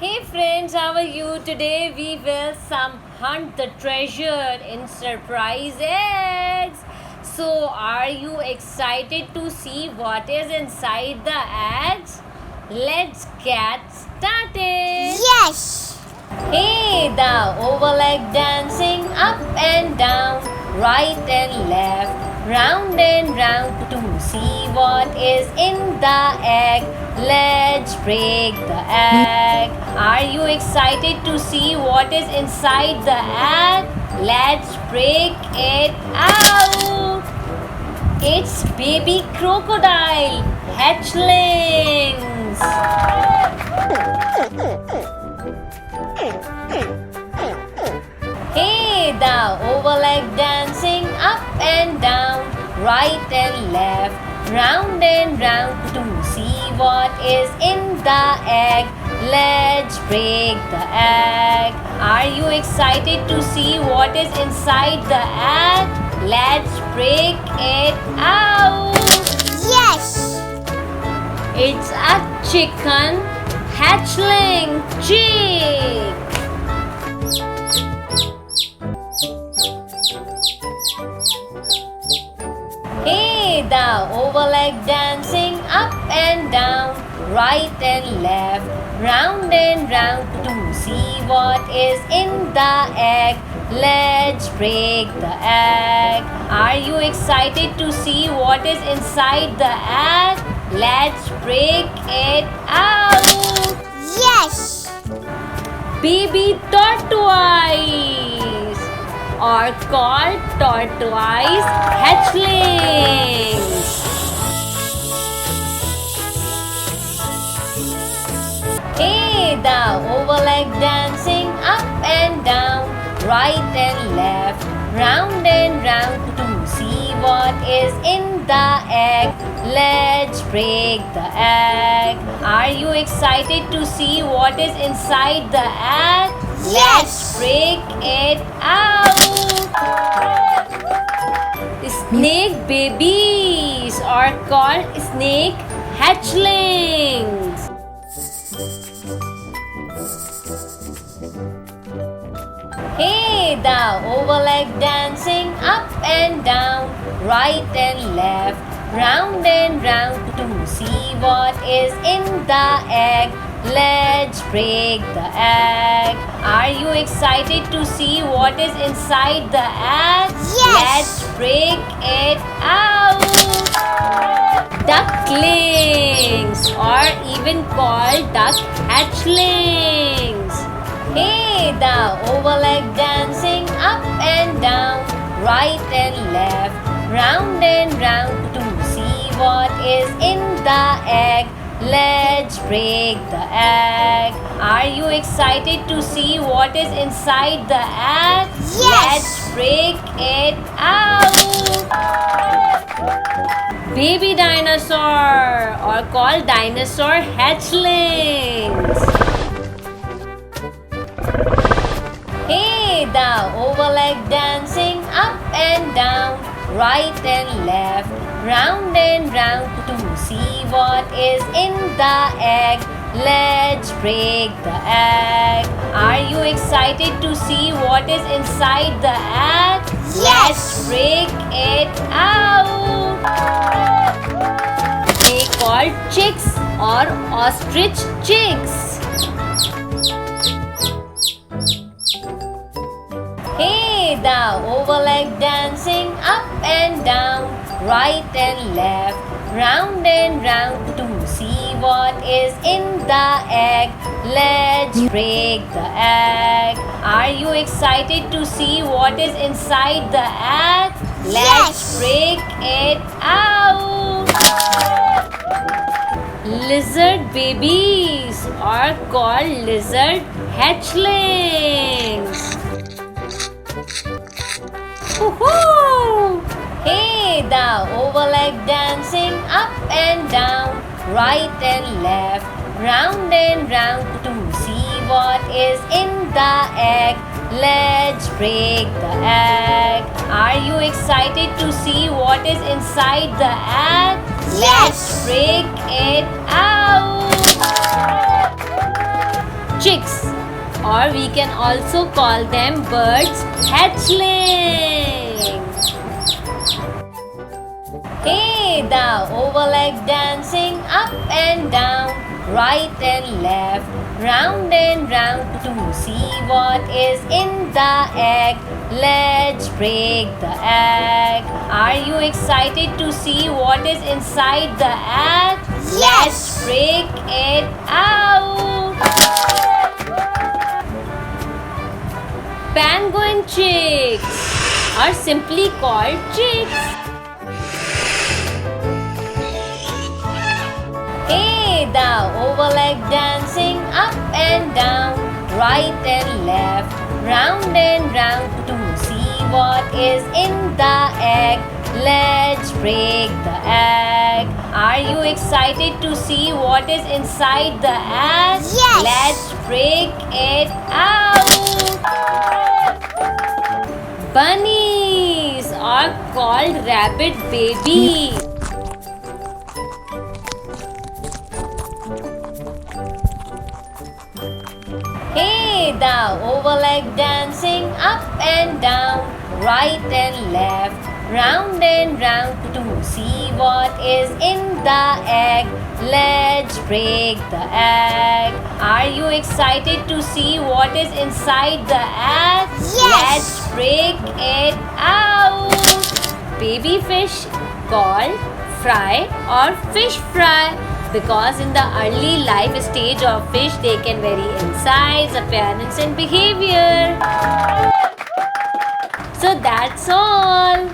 Hey friends, how are you? Today we will hunt the treasure in surprise eggs. So are you excited to see what is inside the eggs? Let's get started. Yes! Hey, the oval egg dancing up and down, right and left, round and round to see what is in the egg. Let's break the egg. Are you excited to see what is inside the egg? Let's break it out. It's baby crocodile hatchlings. Hey, the oval egg dancing up and down, right and left, round and round to see what is in the egg. Let's break the egg. Are you excited to see what is inside the egg? Let's break it out. Yes! It's a chicken hatchling chick. Hey, the oval egg dancing up and down, right and left, round and round to see what is in the egg. Let's break the egg. Are you excited to see what is inside the egg? Let's break it out. Yes! Baby tortoise are called tortoise hatchlings. Hey, the oval egg dancing up and down, right and left, round and round to see what is in the egg. Let's break the egg. Are you excited to see what is inside the egg? Yes! Let's break it out. Snake babies are called snake hatchlings. Hey, the oval egg dancing up and down, right and left, round and round to see what is in the egg. Let's break the egg. Are you excited to see what is inside the egg? Yes! Let's break it out. Ducklings, or even called duck hatchlings. Hey, the oval egg dancing up and down, right and left, round and round to see what is in the egg. Let's break the egg. Are you excited to see what is inside the egg? Yes! Let's break it out. Baby dinosaur, or called dinosaur hatchlings. Hey, the oval egg dancing up and down, right and left, round and round to see what is in the egg. Let's break the egg. Are you excited to see what is inside the egg? Yes! Let's break it out. They called chicks or ostrich chicks. Hey, the oval egg dancing up and down, right and left, round and round to see what is in the egg. Let's break the egg. Are you excited to see what is inside the egg? Let's Yes! break it out. Lizard babies are called lizard hatchlings. Woohoo! Hey, the oval egg dancing up and down, right and left, round and round to see what is in the egg. Let's break the egg. Are you excited to see what is inside the egg? Yes! Let's break it out. chicks, or we can also call them birds hatchling. Hey, the oval egg dancing up and down, right and left, round and round to see what is in the egg. Let's break the egg. Are you excited to see what is inside the egg? Yes. Let's break it out. Penguin chicks are simply called chicks. Hey, the oval egg dancing up and down, right and left, round and round to see what is in the egg. Let's break the egg. Are you excited to see what is inside the egg? Yes. Let's break it out. Bunnies are called rabbit babies. Hey, the oval egg dancing up and down, right and left, round and round to see what is in the egg. Let's break the egg. Are you excited to see what is inside the egg? Yes. Let's break it out. Baby fish called fry or fish fry, because in the early life stage of fish they can vary in size, appearance and behavior. So that's all.